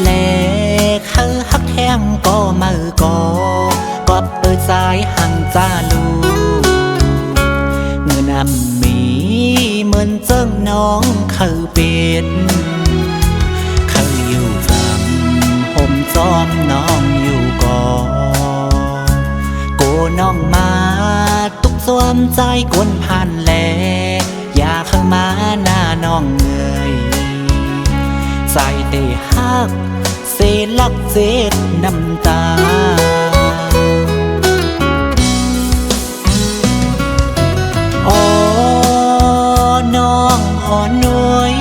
แลเขาฮักแท้งก็มือก็เปิดสายหังจ้าลูเงินอำมีเหมือนเจิ้งน้องเขาเป็นเขาอยู่จำผมจอมน้องอยู่ก่อโกน้องมาตุกสวมใจกวนผ่านแลอยากเข้ามาหน้าน้องเงยใจเตะฮักเสลักเจ็ดน้ำตาน้องอ่อนน้อย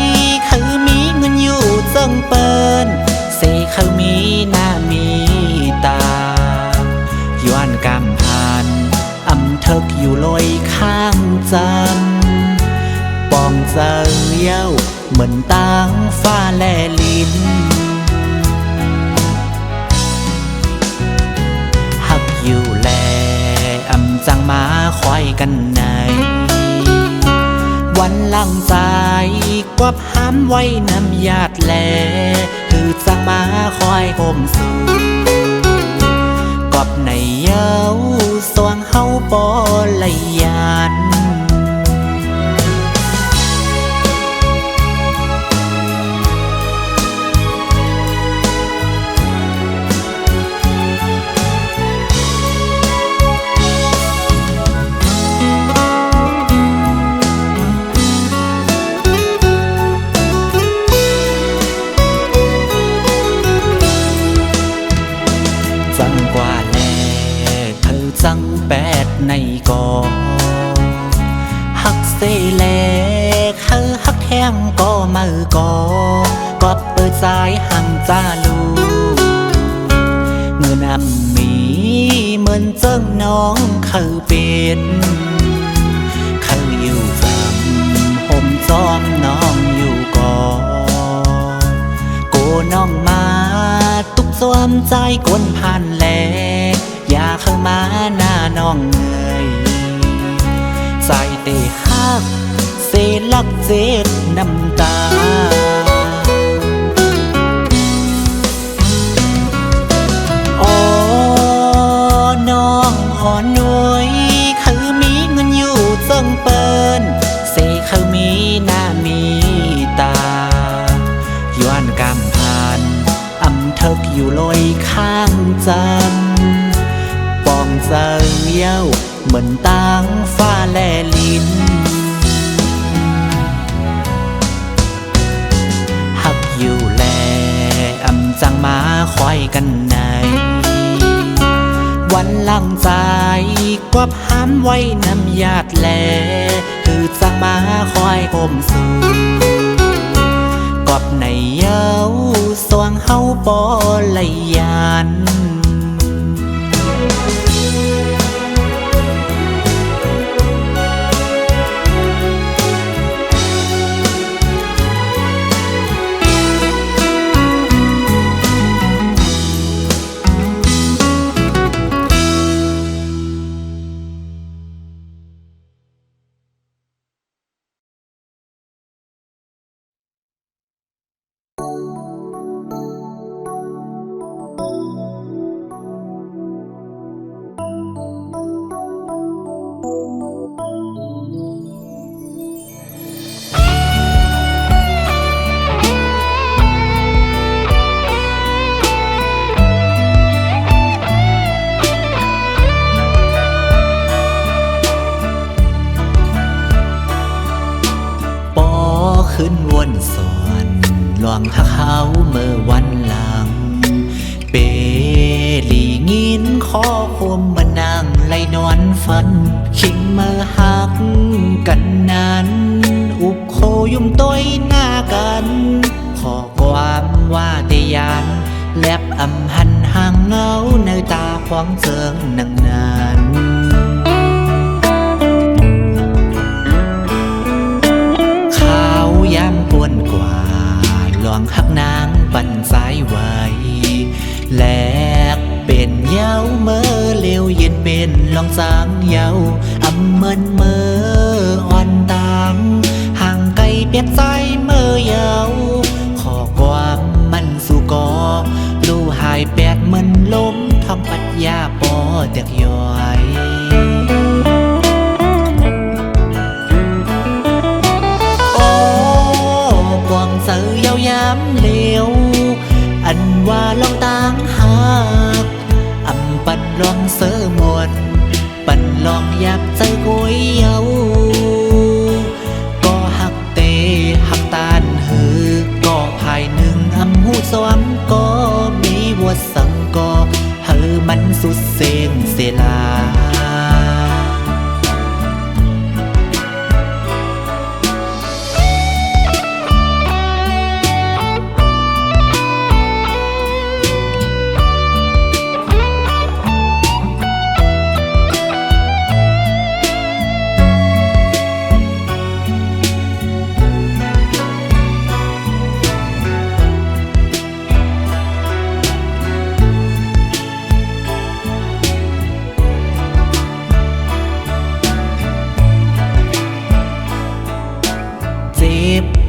เขามีเงินอยู่เจิงเปิ้นเสเขามีหน้ามีตาย้อนกำผ่านอำเทิกอยู่ลอยข้างจันปองเจอเย้าเหมือนตั้งฟ้าแลลินหักอยู่แลอำจังมาคอยกันในวันลังใจกวับห้ามไว้น้ำญาติแลคือจังมาคอยห่มสู่กอบในเย้าสวงเฮาปอละยานจังกว่าแลเธอจังแปดในกอหักเสแลเขาหักแท้งก็มือก็เปิดสายหังจ้าลูเงินอำมีเหมือนเจิ้งน้องเขาเป็นเขาอยู่จำผมจอมน้องอยู่ก่อโกน้องมาตุกสวมใจกวนผ่านแลอยากเข้ามาหน้าน้องเงยใจเตะฮักเสลักเจ็ดน้ำตาน้องอ่อนน้อยเขามีเงินอยู่เจิงเปิ้นเสเขามีหน้ามีตาย้อนกำผ่านอำเทิกอยู่ลอยข้างจันปองเจอเย้าเหมือนตั้งฟ้าแลลินหักอยู่แลอำจังมาคอยกันในวันลังใจกวับห้ามไว้น้ำญาติแลคือจังมาคอยห่มสู่กอบในเย้าสวงเฮาปอละยานขึ้นวนสวนหลวงหักเขาเมื่อวันหลังเปลีงินขอความมานั่งไล่นอนฝันคิงเมื่อหักกันนั้นอุบโคยุ่มต้อยหน้ากันขอความว่าเตยานแลบอำหันห่างเงาในตาขวางเจิงนางนานยามปวนกว่าหลวงหักนางปั่นสายไว้แลกเป็นเย้าเมื่อเลี้ยวเย็นเป็นลองจางเย้าอำเมินเมื่ออ่อนตังห่างไกลเปียกใจเมื่อเย้าขอความมันสู่ก่อ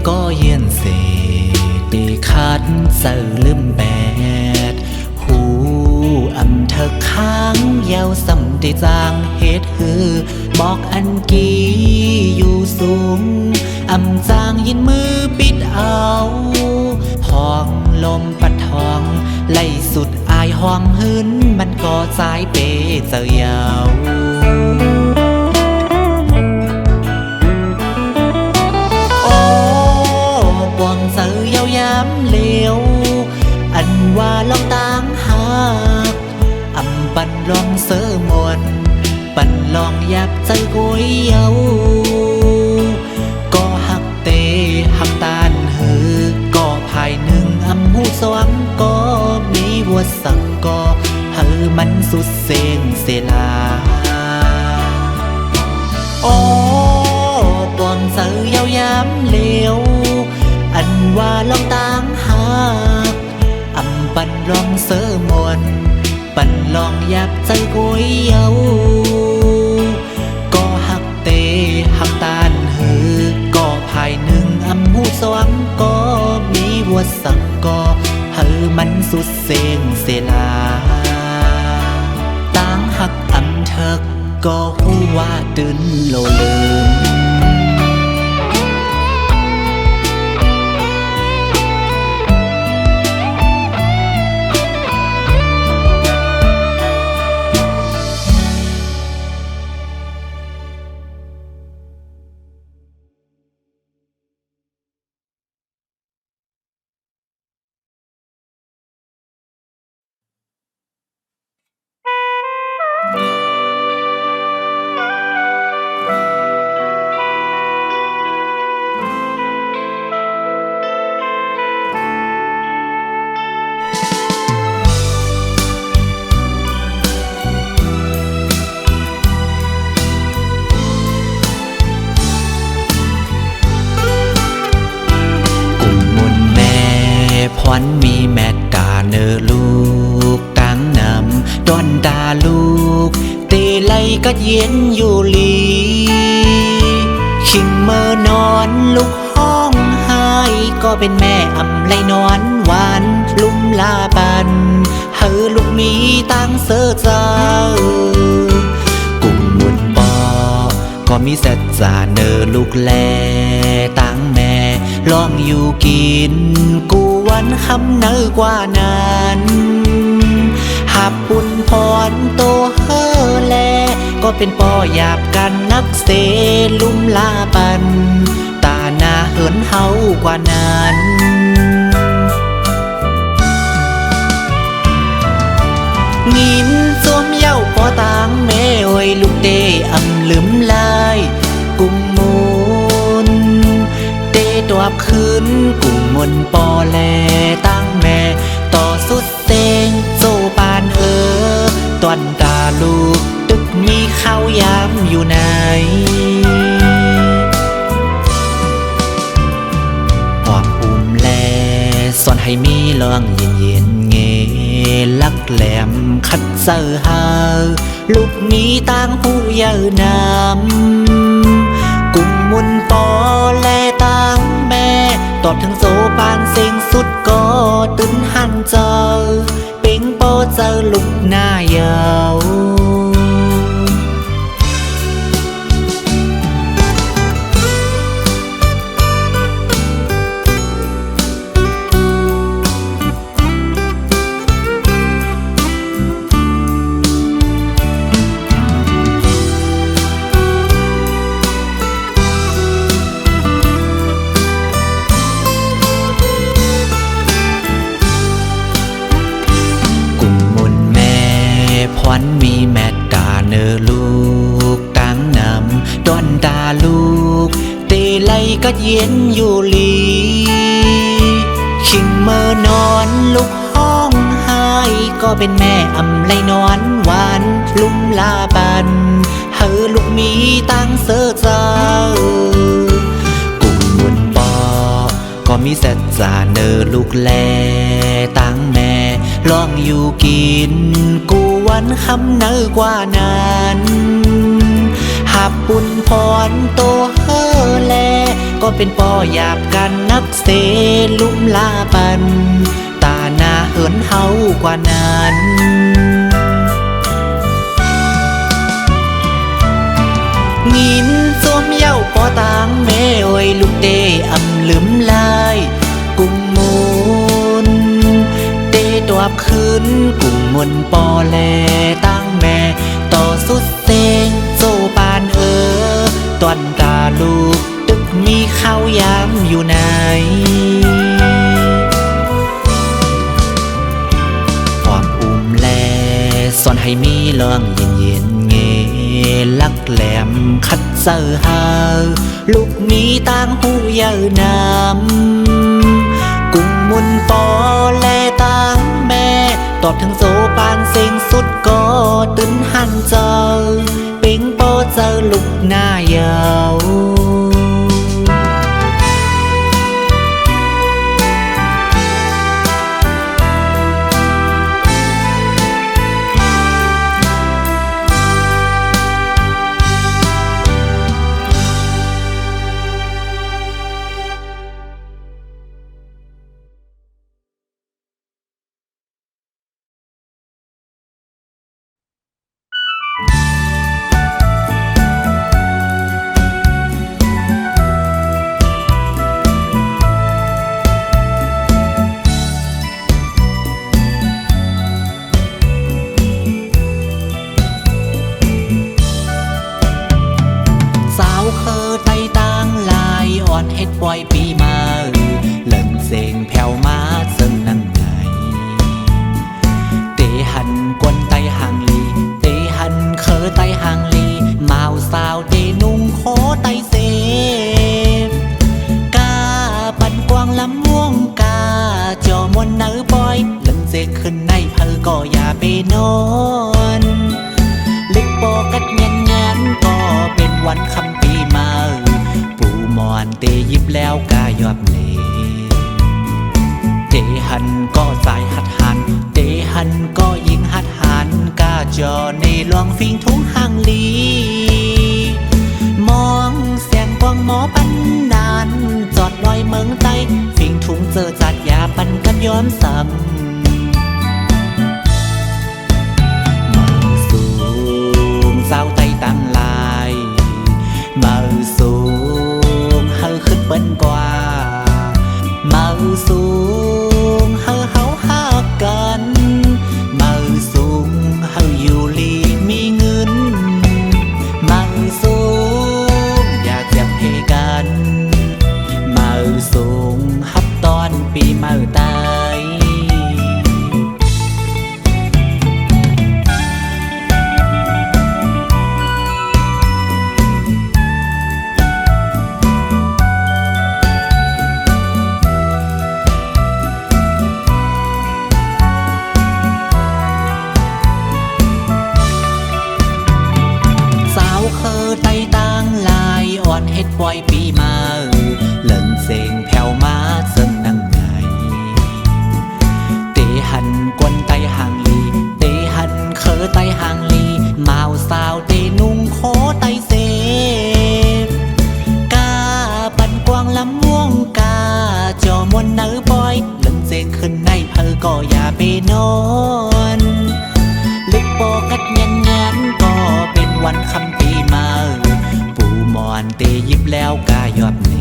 ก็เย็นเสเดคัดเสือลืมแปดหูอำเธอค้างยาวสำได้จางเฮ็ดฮือบอกอันกี้อยู่สูงอำจางยินมือปิดเอาพองลมปัดทองไล่สุดอายห้องหืนมันก็สายเปเจอยาวโอ้ปวงเจอยาวยามเหลวอันว่าลองต่างหากอำปันลองเสือมวนปันลองยับใจกุยเยาก็หักเตหักตานหือก็ภายหนึ่งอำหูสวังก็มีวัวสังก็หือมันสุดเสงเสลาโอ้ปวงเสือยาวยามเหลวอันว่าลองต่างหากอำปันลองเสือมวนปันลองยับใจกุยเยาก็หักเตหักตานหือก็ภายหนึ่งอำหูสวังก็มีวัวสังก็หือมันสุดเสงเสลาต่างหักอำเธอก็หูว่าตื่นโลลืมพรมีแม่ตาเนอลูกตั้งนำดอนดาลูกเตไลก็เย็นอยู่ลีขิงเมื่อนอนลูกห้องไห้ก็เป็นแม่อำไลนอนหวานลุ่มลาบันเฮอลูกมีตั้งเสือเจ้ากุ่มมุนปอก็มีเสจจาเนอลูกแลตั้งแม่ลองอยู่กินกูวันคำเนอกว่านั้นหับปุ่นพรโตเฮอแลก็เป็นปอหยาบกันนักเสลุ่มลาปันตาหน้าเหินเฮากว่านั้นงินสวมเย้าปอตางแม่โอยลูกเดอำลืมลายกุมมูลเตตวบคืนกุ่มมนปอแลตั้งแม่ต่อสุดเตงโซปานตอนตาลูกตึกมีข้าวยามอยู่ไหนความอุ้มแลซ่อนให้มีเรื่องเย็นเย็นเงลักแหลมคัดเสือหาลูกมีต่างหูเยอะน้ำกุ่มมุนปอแลต่างแม่ตอบถึงโซปานเสียงสุดก็ตึนหันเจอเป็งปอเจอลูกหน้ายาวพรมีแม่ตาเนอลูกตั้งนำดอนดาลูกเตไลก็เย็นอยู่ลีขิงเมื่อนอนลูกห้องไห้ก็เป็นแม่อำไลนอนหวานลุ่มลาบันเฮอลูกมีตั้งเสือเจ้ากุ่มมุนปอก็มีเสจจาเนอลูกแลตั้งแม่ลองอยู่กินกูวันคำเนอกว่านั้นหับปุ่นพรโตเฮอแล ก็เป็นปอหยาบกันนักเสลุ่มลาปันตาหน้าเหินเฮากว่านั้นงินสวมเย้าปอตางแม่โอยลูกเตอำลืมลายกุ้งมูลเตตัวคืนกุ้งมนปอแลตั้งแม่ต่อสุดเซงโซปานตอนตาลูกตึกมีข้าวยามอยู่ไหนความอุ้มแลซ่อนให้มีเรื่องเย็นเย็นเงลักแหลมคัดเซอร์ฮาลูกมีต่างหูเยอะน้ำกุ้งมุนปอแลต่างแม่ตอบทั้งโซปานเซ็งสุดก็ตึนหันเจอเป็งปอเจอลูกหน้ายาวเฮ็ดปล่อยปีมาเล่นเสียงแผ่วมาซึ่งนั่งไงเตหันกวนไตห่างลีเตหันเคอไตห่างลีมาวสาวเตนุ่งโคไตเสพกาปันกวางลำม่วงกาจอมวนเนื้อปอยเล่นเสียงขึ้นในเพอก็อย่าไปนอนลึกปอกัดเงียนเงียนก็เป็นวันคำปีมามอนเตยิบแล้วกายอบเลเตหันก็สายหัดหันเตหันก็ยิงหัดหันกาจอในหลวงฟิงทุ่งห่างลีมองแสงกวางหมอปันนานจอดลอยเมืองใต้ฟิงทุ่งเจอจัดยาปันกับย้อมซ้ำมือสูงเศร้าไตตั้งลายมือสูงเฮาขึ้นเปิ้นกว่าเมาสูงเฮาหักกันเมาสูงเฮาอยู่ลีมีเงินเมาสูงอยากจะเพกันเมาสูงฮับตอนปีเมาตายไตตั้งลายอ่อนเฮ็ดปล่อยปีมาเล่นเสียงแผ่วมาซึ่งนั่งไงเตหันกวนไตห่างลีเตหันเคอไตห่างลีมาวสาวเตนุ่งโคไตเสพกาปันกวางลำม่วงกาจอมวนเนื้อปอยเล่นเสียงขึ้นในเพอก็อย่าไปนอนลึกปอกัดเงียนเงียนก็เป็นวันคำปีมาปูมอนเตยิบแล้วกายอบเน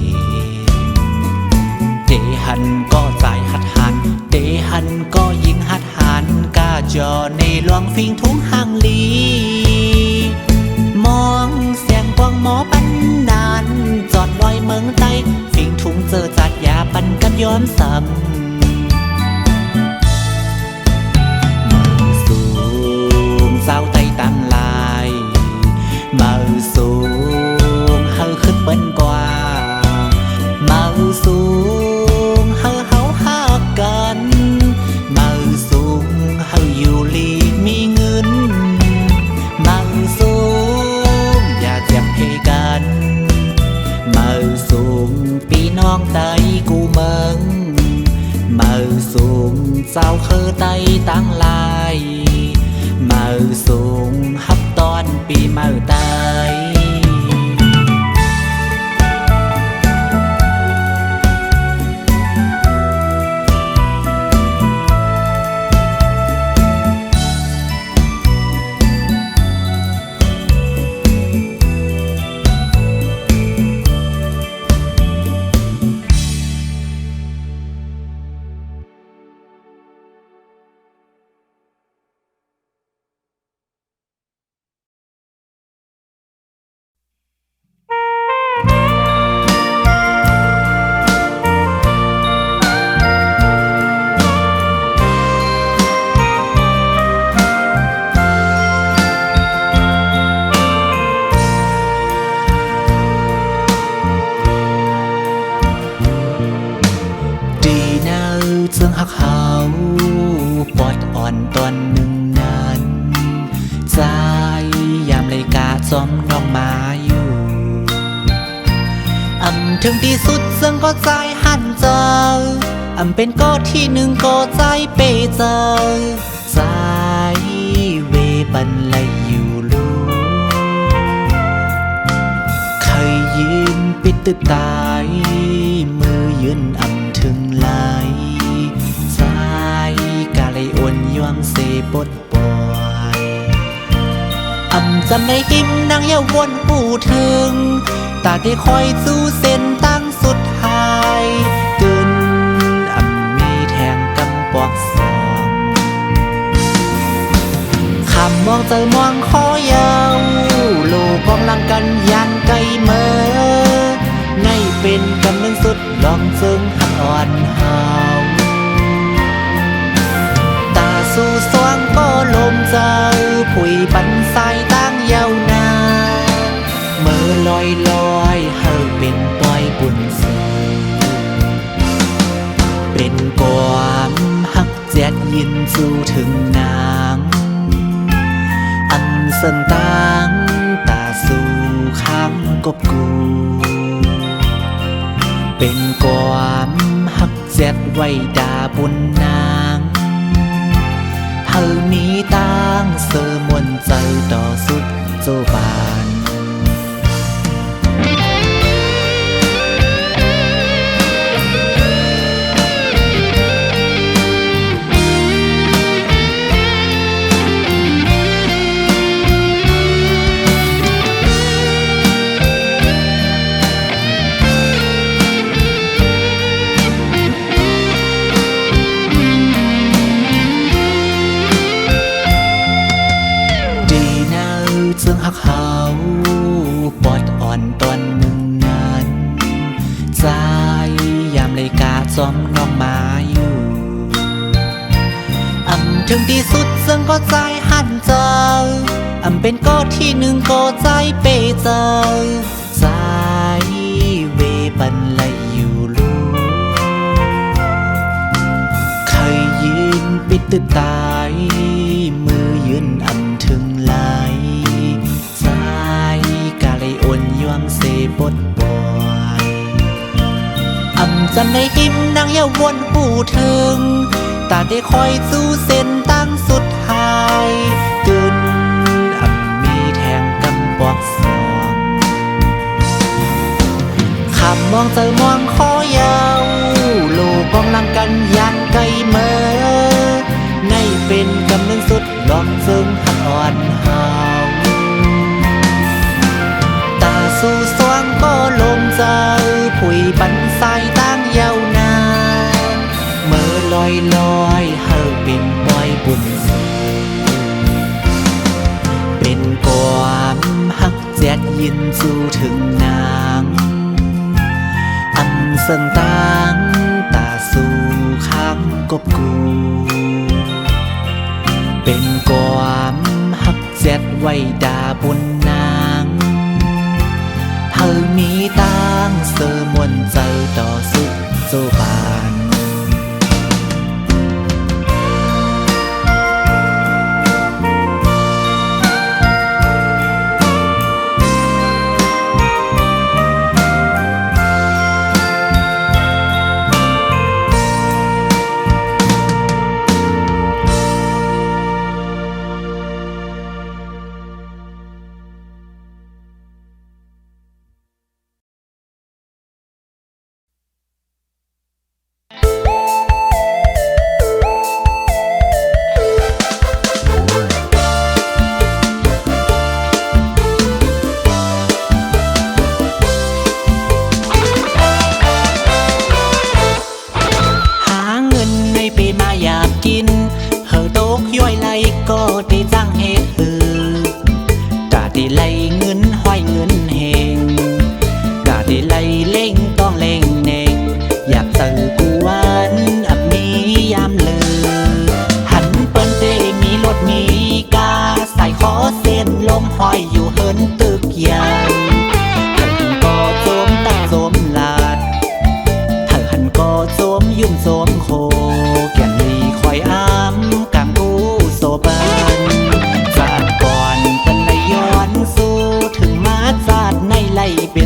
เตหันก็สายหัดหันเตหันก็ยิงหัดหันกาจอในหลวงฟิงทุ่งห่างลีมองเสียงกวางหมอปันนานจอดลอยเมืองใต้ฟิงทุ่งเจอจัดยาปันกับย้อมซ้ำเศร้าไตตั้งลายมือสูงเฮาขึ้นเปิ้นกว่ามือสูงเฮาหักกันมือสูงเฮาอยู่ลีมีเงินมือสูงอย่าเจ็บเพกันมือสูงปีน้องไตกูเมืองมือสูงเศร้าเคอไตตั้งลายมือสูงฮับตอนปีมือตาย จอมน้องมาอยู่ถึงที่สุดซึ่งก็ใจหันเจอเป็นก็ที่หนึ่งก็ใจเปเจอใจเวบันไลอยู่ลูเคยยืนปิดตึกตายมือยืนถึงไหลใจกาเลยอ่อนยวงเสปดปล่อยจำได้หิมนางเยาวนผู้ถึงตาที่คอยสู้เส้นตั้งสุดท้ายเกินมีแทงกำปอกสองคำมองเจอมองคอยาวโลกองลังกันยันไกลเมื่อไงเป็นกำลังสุดลองจึงหักอ่อนเฮาตาสู่สวงก็ลมเจอผุยปันสายตั้งยาวนาเมื่อลอยลอยเฮาเป็นปล่อยบุญสูเป็นความหักเจ็ดยินสู่ถึงนางเส้นตั้งตาสู่ข้างกบกูเป็นความหักเจ็ดไว้ดาบุญนางเฮามีตั้งเสือมวนเจอต่อสุดโจบานซึ่งหักเขาปอดอ่อนตอนหนึ่งนั้นใจยามเลยกาจอมน้องมาอยู่ถึงที่สุดซึ่งก็ใจหันเจอเป็นก็ที่หนึ่งก็ใจเปเจอใจเวบันไลอยู่ลูเคยยืนปิดตึกตายมือยืนถึงไหลกาเลยอ่อนยวงเสปดปล่อยจำได้หิมนางเยาวนผู้ถึงตาได้คอยสู้เส้นตั้งสุดท้ายเกินมีแทงกำปอกสองคำมองเจอมองคอยาวโลกองลังกันยันไกลเมื่อไงเป็นกำลังสุดลองซึ่งหักอ่อนเฮาสู่สวงก็ลมเจอผุยปันสายตั้งยาวนานเมื่อลอยลอยเฮาเป็นปล่อยบุญสูเป็นความหักเจ็ดยินสู่ถึงนางเส้นตั้งตาสู่ข้างกบกูเป็นความหักเจ็ดไว้ดาบุญนางเฮามีตั้งเสือมวนเจอต่อสุดโจบาน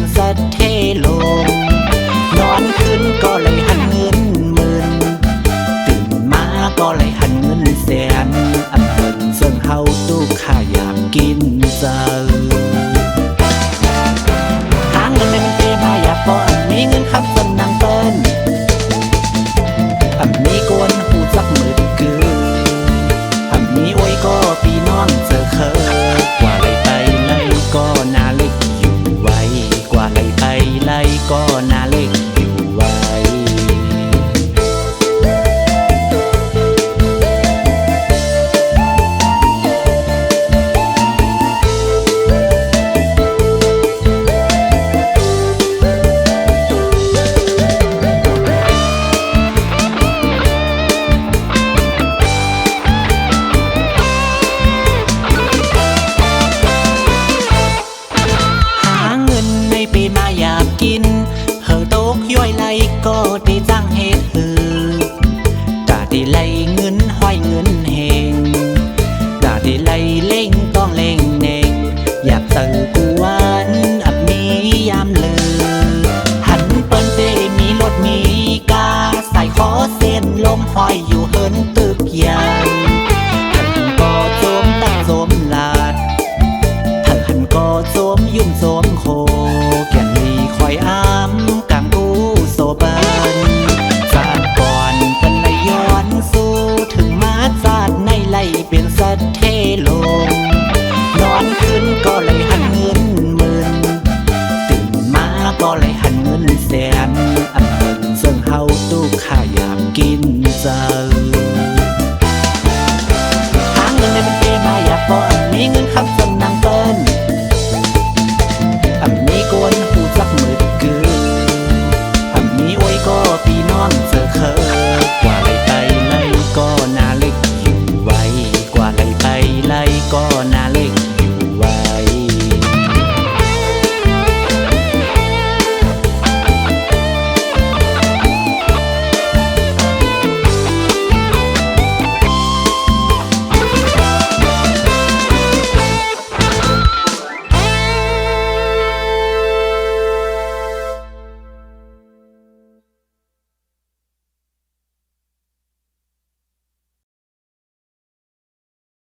นสัตเทลงนอนขึ้นก็เลยหันเงินหมื่นตื่นมาก็เลยหันเงินแสนอันเพิ่นซึ่งเฮาตู้ข้าอยากกินเจ้าหาเงินในมันเตมาอยากป้อนมีเงินขับสนนางเปิ้นอันมีกวนหูจักมืดกืออันมีโอ้ยก็พี่น้องเจอเคอกว่าเลยไปไล่ก็นาเล็กอยู่ไว้กว่าเลยไปไล่ก็นา